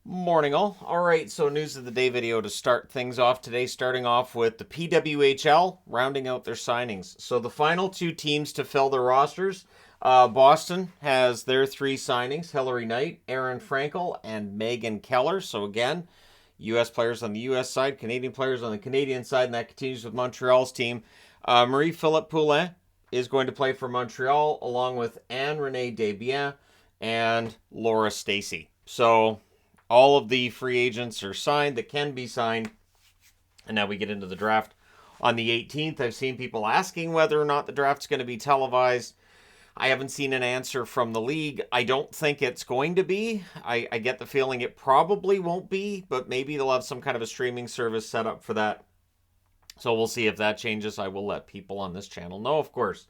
Morning all. Alright, so news of the day video to start things off today, starting off with the PWHL rounding out their signings. So the final two teams to fill their rosters, Boston has their three signings, Hillary Knight, Aaron Frankel, and Megan Keller. So again, U.S. players on the U.S. side, Canadian players on the Canadian side, and that continues with Montreal's team. Marie-Philippe Poulin is going to play for Montreal, along with Anne-Renee Desbiens and Laura Stacey. So all of the free agents are signed that can be signed. And now we get into the draft on the 18th. I've seen people asking whether or not the draft's going to be televised. I haven't seen an answer from the league. I don't think it's going to be. I get the feeling it probably won't be, but maybe they'll have some kind of a streaming service set up for that. So we'll see if that changes. I will let people on this channel know, of course.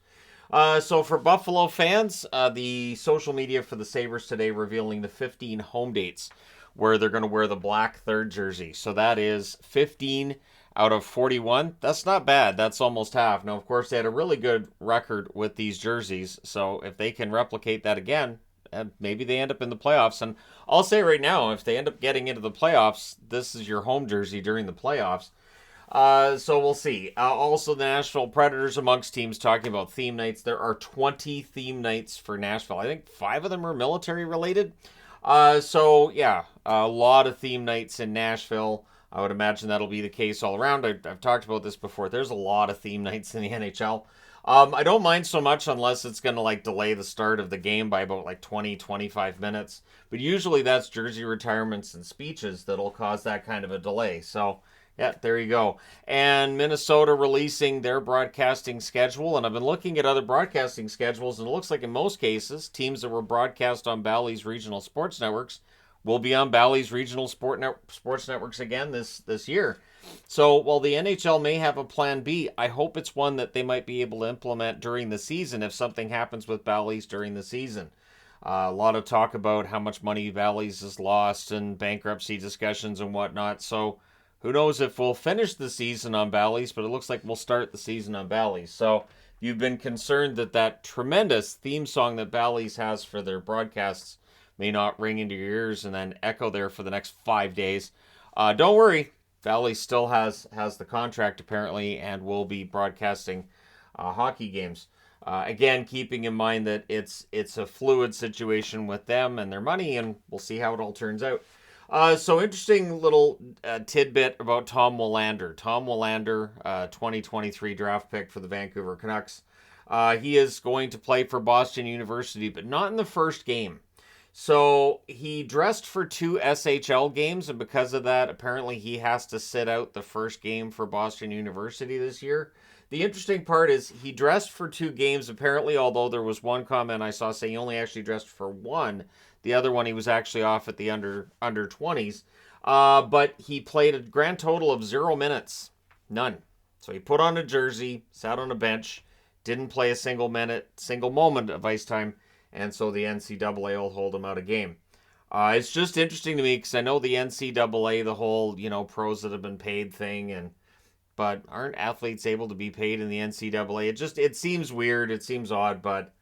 So for Buffalo fans, the social media for the Sabres today revealing the 15 home dates where they're going to wear the black third jersey. So that is 15 out of 41. That's not bad. That's almost half. Now, of course, they had a really good record with these jerseys. So if they can replicate that again, maybe they end up in the playoffs. And I'll say right now, if they end up getting into the playoffs, this is your home jersey during the playoffs. So we'll see. Also, the Nashville Predators amongst teams talking about theme nights. There are 20 theme nights for Nashville. I think 5 of them are military related. So yeah, a lot of theme nights in Nashville. I would imagine that'll be the case all around. I've talked about this before. There's a lot of theme nights in the NHL. I don't mind so much unless it's going to like delay the start of the game by about like 20, 25 minutes. But usually that's jersey retirements and speeches that'll cause that kind of a delay. So yeah, there you go. And Minnesota releasing their broadcasting schedule. And I've been looking at other broadcasting schedules, and it looks like in most cases, teams that were broadcast on Bally's regional sports networks will be on Bally's regional sports networks again this year. So while the NHL may have a plan B, I hope it's one that they might be able to implement during the season if something happens with Bally's during the season. A lot of talk about how much money Bally's has lost and bankruptcy discussions and whatnot. So who knows if we'll finish the season on Bally's, but it looks like we'll start the season on Bally's. So if you've been concerned that that tremendous theme song that Bally's has for their broadcasts may not ring into your ears and then echo there for the next 5 days, don't worry. Bally still has the contract apparently and will be broadcasting hockey games. Again, keeping in mind that it's a fluid situation with them and their money, and we'll see how it all turns out. So interesting little tidbit about Tom Willander. Tom Willander, 2023 draft pick for the Vancouver Canucks. He is going to play for Boston University, but not in the first game. So he dressed for 2 SHL games, and because of that, apparently he has to sit out the first game for Boston University this year. The interesting part is he dressed for 2 games, apparently, although there was one comment I saw saying he only actually dressed for 1. The other one he was actually off at the under 20s. But he played a grand total of 0 minutes. None. So he put on a jersey, sat on a bench, didn't play a single moment of ice time, and so the NCAA will hold him out of game. It's just interesting to me because I know the NCAA, the whole, pros that have been paid thing, but aren't athletes able to be paid in the NCAA? It seems weird, it seems odd, but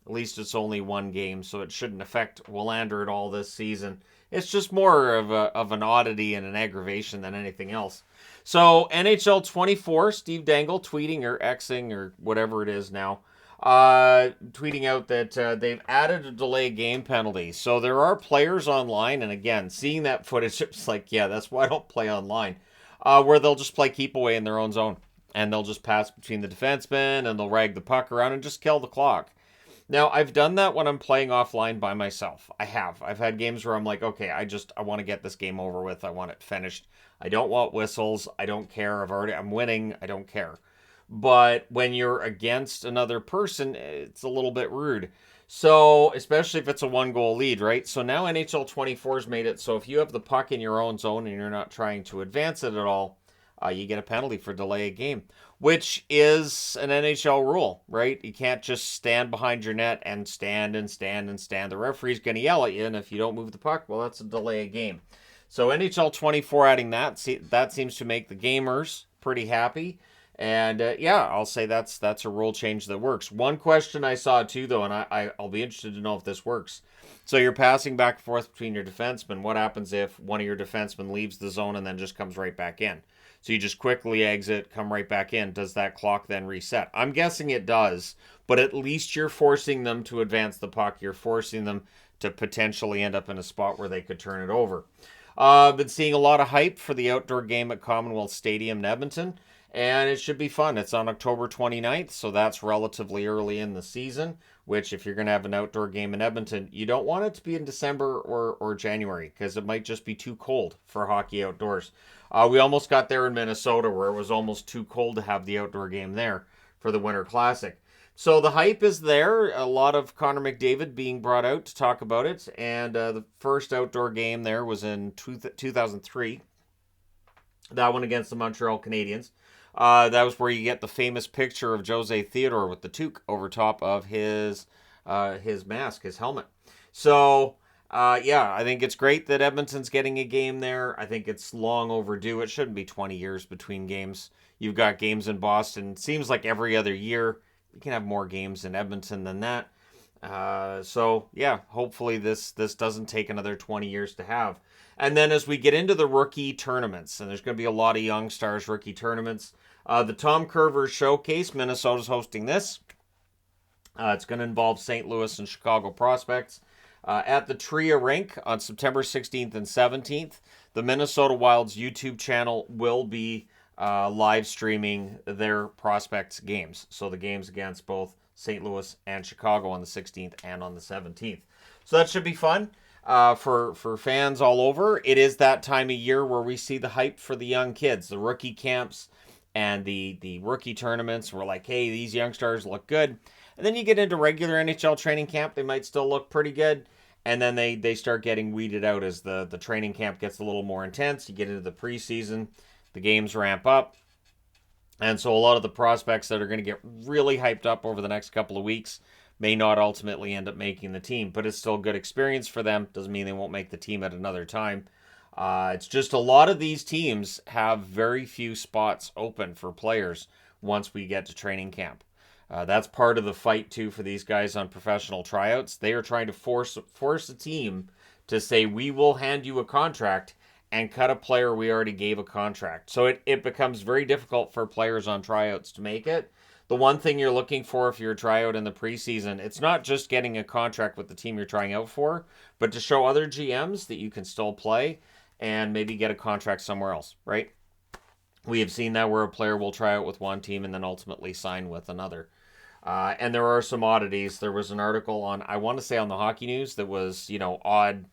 at least it's only 1 game, so it shouldn't affect Willander at all this season. It's just more of an oddity and an aggravation than anything else. So NHL 24, Steve Dangle tweeting or Xing or whatever it is now, tweeting out that they've added a delay game penalty. So there are players online, and again, seeing that footage, it's like, yeah, that's why I don't play online, where they'll just play keep away in their own zone, and they'll just pass between the defensemen, and they'll rag the puck around and just kill the clock. Now, I've done that when I'm playing offline by myself. I have. I've had games where I'm like, okay, I want to get this game over with. I want it finished. I don't want whistles. I don't care. I'm winning. I don't care. But when you're against another person, it's a little bit rude. So, especially if it's a 1-goal lead, right? So now NHL 24's made it so if you have the puck in your own zone and you're not trying to advance it at all, you get a penalty for delay a game, which is an NHL rule, right? You can't just stand behind your net and stand and stand and stand. The referee's going to yell at you, and if you don't move the puck, well, that's a delay a game. So NHL 24 adding that seems to make the gamers pretty happy. And yeah, I'll say that's a rule change that works. One question I saw too, though, and I'll be interested to know if this works. So you're passing back and forth between your defensemen. What happens if one of your defensemen leaves the zone and then just comes right back in? So you just quickly exit, come right back in. Does that clock then reset? I'm guessing it does, but at least you're forcing them to advance the puck. You're forcing them to potentially end up in a spot where they could turn it over. Been seeing a lot of hype for the outdoor game at Commonwealth Stadium in Edmonton, and it should be fun. It's on October 29th, so that's relatively early in the season, which if you're going to have an outdoor game in Edmonton, you don't want it to be in December or January because it might just be too cold for hockey outdoors. We almost got there in Minnesota where it was almost too cold to have the outdoor game there for the Winter Classic. So the hype is there. A lot of Connor McDavid being brought out to talk about it. And the first outdoor game there was in 2003. That one against the Montreal Canadiens. That was where you get the famous picture of Jose Theodore with the toque over top of his mask, his helmet. So, yeah, I think it's great that Edmonton's getting a game there. I think it's long overdue. It shouldn't be 20 years between games. You've got games in Boston. It seems like every other year. You can have more games in Edmonton than that. So, yeah, hopefully this doesn't take another 20 years to have. And then as we get into the rookie tournaments, and there's going to be a lot of young stars rookie tournaments, the Tom Curver Showcase, Minnesota's hosting this. It's going to involve St. Louis and Chicago prospects. At the TRIA rink on September 16th and 17th, the Minnesota Wild's YouTube channel will be live streaming their prospects games. So the games against both St. Louis and Chicago on the 16th and on the 17th. So that should be fun for fans all over. It is that time of year where we see the hype for the young kids, the rookie camps and the rookie tournaments. We're like, hey, these young stars look good. And then you get into regular NHL training camp. They might still look pretty good. And then they start getting weeded out as the training camp gets a little more intense. You get into the preseason. The games ramp up. And so a lot of the prospects that are going to get really hyped up over the next couple of weeks may not ultimately end up making the team. But it's still a good experience for them. Doesn't mean they won't make the team at another time. It's just a lot of these teams have very few spots open for players once we get to training camp. That's part of the fight, too, for these guys on professional tryouts. They are trying to force a team to say, we will hand you a contract and cut a player we already gave a contract. So it becomes very difficult for players on tryouts to make it. The one thing you're looking for if you're a tryout in the preseason, it's not just getting a contract with the team you're trying out for, but to show other GMs that you can still play and maybe get a contract somewhere else, right? We have seen that where a player will try out with one team and then ultimately sign with another. And there are some oddities. There was an article on, I want to say on the Hockey News, that was, odd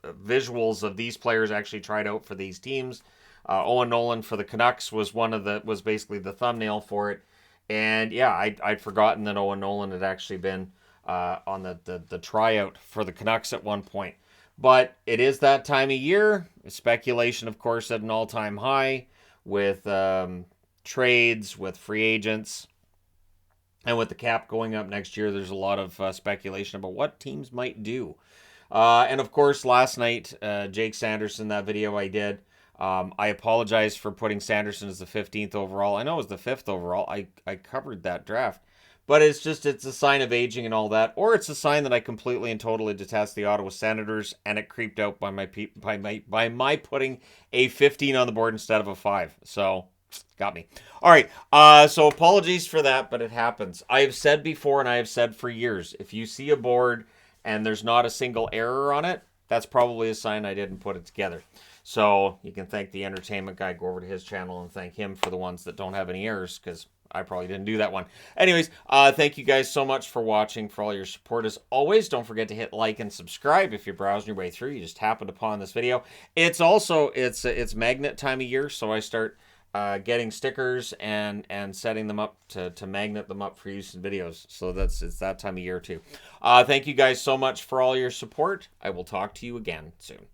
visuals of these players actually tried out for these teams. Owen Nolan for the Canucks was was basically the thumbnail for it. And yeah, I'd forgotten that Owen Nolan had actually been on the tryout for the Canucks at one point. But it is that time of year. Speculation, of course, at an all-time high with trades, with free agents. And with the cap going up next year, there's a lot of speculation about what teams might do. And of course, last night, Jake Sanderson, that video I did, I apologize for putting Sanderson as the 15th overall. I know it was the 5th overall. I covered that draft. But it's a sign of aging and all that. Or it's a sign that I completely and totally detest the Ottawa Senators, and it creeped out by my putting a 15 on the board instead of a 5. So, got me. All right, so apologies for that, but it happens. I have said before, and I have said for years, if you see a board and there's not a single error on it, that's probably a sign I didn't put it together. So you can thank the entertainment guy, go over to his channel and thank him for the ones that don't have any errors, because I probably didn't do that one. Anyways, thank you guys so much for watching, for all your support. As always, don't forget to hit like and subscribe if you're browsing your way through. You just happened upon this video. It's also, it's magnet time of year, so I start getting stickers and setting them up to magnet them up for use in videos. So it's that time of year too. Thank you guys so much for all your support. I will talk to you again soon.